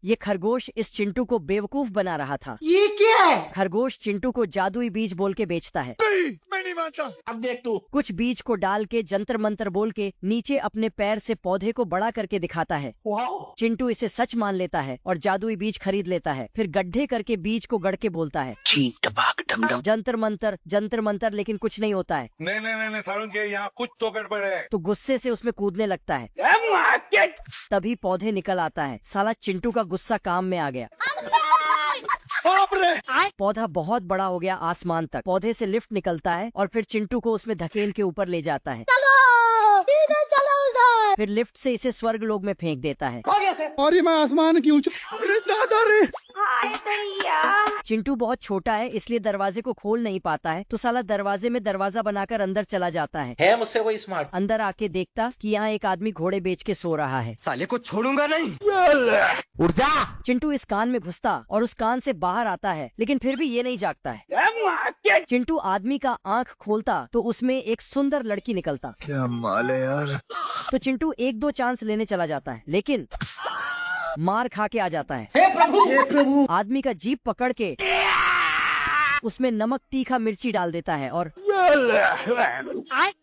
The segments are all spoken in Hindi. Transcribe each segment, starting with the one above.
ये खरगोश इस चिंटू को बेवकूफ बना रहा था। ये क्या है? खरगोश चिंटू को जादुई बीज बोल के बेचता है। मैं नहीं मानता। अब देख तू। कुछ बीज को डाल के जंतर मंतर बोल के नीचे अपने पैर से पौधे को बड़ा करके दिखाता है। चिंटू इसे सच मान लेता है और जादुई बीज खरीद लेता है। फिर गड्ढे करके बीज को गड़ के बोलता है जंतर मंतर, लेकिन कुछ नहीं होता है। नहीं सारुण के यहाँ कुछ तो गड़बड़ है। तो गुस्से से उसमें कूदने लगता है। तभी पौधे निकल आता है। साला चिंटू का गुस्सा काम में आ गया। पौधा बहुत बड़ा हो गया आसमान तक। पौधे से लिफ्ट निकलता है और फिर चिंटू को उसमें धकेल के ऊपर ले जाता है। फिर लिफ्ट से इसे स्वर्ग लोक में फेंक देता है। और मैं आसमान की ऊंचाई। चिंटू बहुत छोटा है इसलिए दरवाजे को खोल नहीं पाता है, तो साला दरवाजे में दरवाजा बनाकर अंदर चला जाता है मुझसे कोई स्मार्ट? अंदर आके देखता कि यहाँ एक आदमी घोड़े बेच के सो रहा है। साले को छोड़ूंगा नहीं। उठ जा। चिंटू इस कान में घुसता और उस कान से बाहर आता है, लेकिन फिर भी ये नहीं जागता है। चिंटू आदमी का आँख खोलता तो उसमें एक सुंदर लड़की निकलता। क्या माल है यार। तो चिंटू एक दो चांस लेने चला जाता है, लेकिन मार खा के आ जाता है। हे प्रभु। आदमी का जीप पकड़ के उसमें नमक तीखा मिर्ची डाल देता है और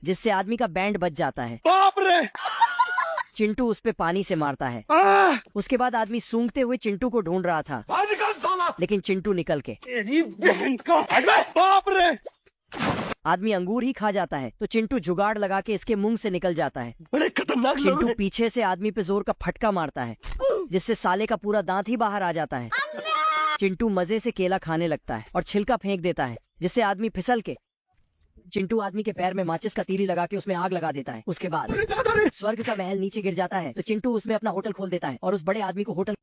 जिससे आदमी का बैंड बच जाता है। बाप रे। चिंटू उस पे पानी से मारता है। उसके बाद आदमी सूंघते हुए चिंटू को ढूंढ रहा था, लेकिन चिंटू निकल के बाप रे। आदमी अंगूर ही खा जाता है। तो चिंटू जुगाड़ लगा के इसके मुंह से निकल जाता है। बड़े खतरनाक लोग चिंटू हैं। पीछे से आदमी पे जोर का फटका मारता है, जिससे साले का पूरा दांत ही बाहर आ जाता है। चिंटू मजे से केला खाने लगता है और छिलका फेंक देता है, जिससे आदमी फिसल के चिंटू आदमी के पैर में माचिस का तीली लगा के उसमें आग लगा देता है। उसके बाद स्वर्ग का महल नीचे गिर जाता है। तो चिंटू उसमें अपना होटल खोल देता है और उस बड़े आदमी को होटल।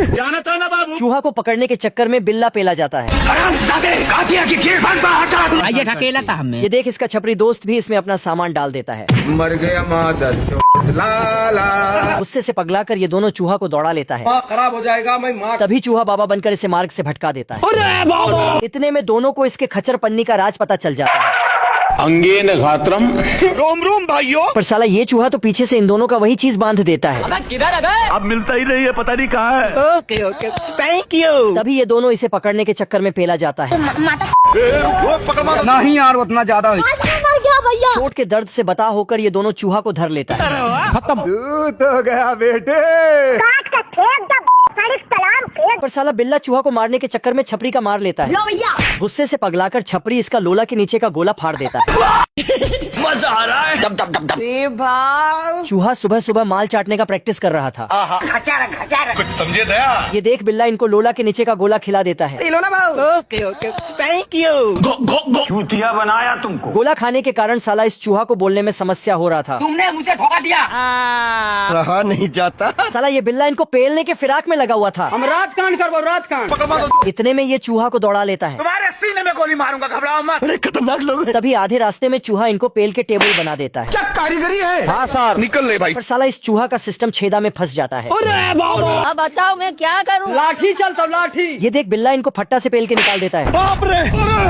जाना था ना बाबू। चूहा को पकड़ने के चक्कर में बिल्ला पेला जाता है। आइए ढकेला था हमने। ये देख इसका छपरी दोस्त भी इसमें अपना सामान डाल देता है। मर गया गुस्से से पगलाकर ये दोनों चूहा को दौड़ा लेता है। खराब हो जाएगा। मैं मार। तभी चूहा बाबा बनकर इसे मार्ग से भटका देता है। इतने में दोनों को इसके खच्चर पन्नी का राज पता चल जाता है। अंगेन घात्रम। रोम रोम भाइयों। पर साला ये चूहा तो पीछे से इन दोनों का वही चीज बांध देता है। अब मिलता ही नहीं है, पता नहीं कहाँ है। Okay thank you. तभी ये दोनों इसे पकड़ने के चक्कर में पेला जाता है। नहीं यार उतना ज्यादा। चोट के दर्द से बता होकर ये दोनों चूहा को धर लेता है। खत्म। तो गया बेटे। पर साला बिल्ला चूहा को मारने के चक्कर में छपरी का मार लेता है। गुस्से से पगलाकर छपरी इसका लोला के नीचे का गोला फाड़ देता है। मजा आ रहा है। चूहा सुबह सुबह माल चाटने का प्रैक्टिस कर रहा था। कुछ समझे दया। ये देख बिल्ला इनको लोला के नीचे का गोला खिला देता है। Okay thank you. चूतिया बनाया तुमको। गोला खाने के कारण साला इस चूहा को बोलने में समस्या हो रहा था। तुमने मुझे धोखा दिया। रहा नहीं जाता। साला ये बिल्ला इनको पेलने के फिराक में लगा हुआ था। हम रात कांड करबो रात कांड। इतने में ये चूहा को दौड़ा लेता है। तुम्हारे सीने में गोली मारूंगा, घबराओ मत। बड़े खतरनाक लोग हैं। तभी आधे रास्ते में चूहा इनको पेल के टेबल बना देता है। क्या कारीगरी है। हाँ सर। निकल ले भाई। पर साला इस चूहा का सिस्टम छेदा में फंस जाता है। अब बताओ मैं क्या करूं? लाठी चल तब लाठी। ये देख बिल्ला इनको फट्टा से पेल के निकाल देता है। बाप रे।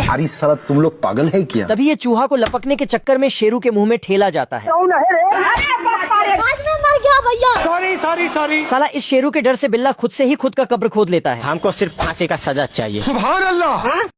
अरे साला तुम लोग पागल है क्या? तभी ये चूहा को लपकने के चक्कर में शेरू के मुंह में ठेला जाता है। सॉरी। साला इस शेरू के डर से बिल्ला खुद से ही खुद का कब्र खोद लेता है। हमको सिर्फ फांसी का सजा चाहिए। सुभान अल्लाह।